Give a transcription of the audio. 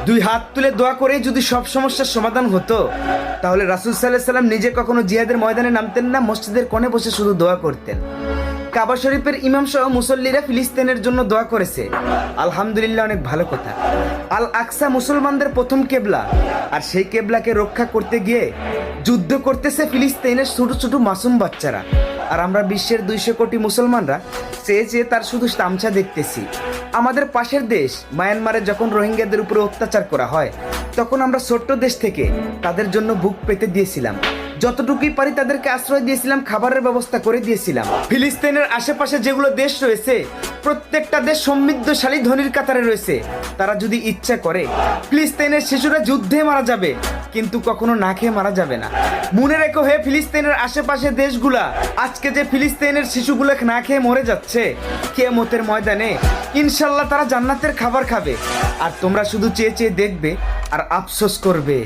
দুই হাত তুলে দোয়া করেই যদি সব সমস্যার সমাধান হতো, তাহলে রাসূল সাল্লাল্লাহু আলাইহি সাল্লাম নিজে কখনো জিহাদের ময়দানে নামতেন না, মসজিদের কোণে বসে শুধু দোয়া করতেন। কাবা শরীফের ইমাম সহ মুসল্লিরা ফিলিস্তিনের জন্য দোয়া করেছে, আলহামদুলিল্লাহ, অনেক ভালো কথা। আল আকসা মুসলমানদের প্রথম কেবলা, আর সেই কেবলাকে রক্ষা করতে গিয়ে যুদ্ধ করতেছে ফিলিস্তিনের ছোট ছোট মাসুম বাচ্চারা, আর আমরা বিশ্বের 200 কোটি মুসলমানরা চেয়ে চেয়ে তার শুধু তামসা দেখতেছি। আমাদের পাশের দেশ মায়ানমারে যখন রোহিঙ্গাদের উপরে অত্যাচার করা হয়, তখন আমরা ছোট্ট দেশ থেকে তাদের জন্য বুক পেতে দিয়েছিলাম, যতটুকুই পারি তাদেরকে আশ্রয় দিয়েছিলাম, খাবারের ব্যবস্থা করে দিয়েছিলাম। ফিলিস্তিনের আশেপাশে যেগুলো দেশ রয়েছে, প্রত্যেকটা দেশ সমৃদ্ধশালী ধনীর কাতারে রয়েছে। তারা যদি ইচ্ছা করে ফিলিস্তিনের শিশুরা যুদ্ধে মারা যাবে, কিন্তু কখনো না খেয়ে মারা যাবে না। মনে রেখো হে ফিলিস্তিনের আশেপাশে দেশগুলা, আজকে যে ফিলিস্তিনের শিশুগুলো না খেয়ে মরে যাচ্ছে, কিয়ামতের ময়দানে ইনশাল্লাহ তারা জান্নাতের খাবার খাবে, আর তোমরা শুধু চেয়ে চেয়ে দেখবে আর আফসোস করবে।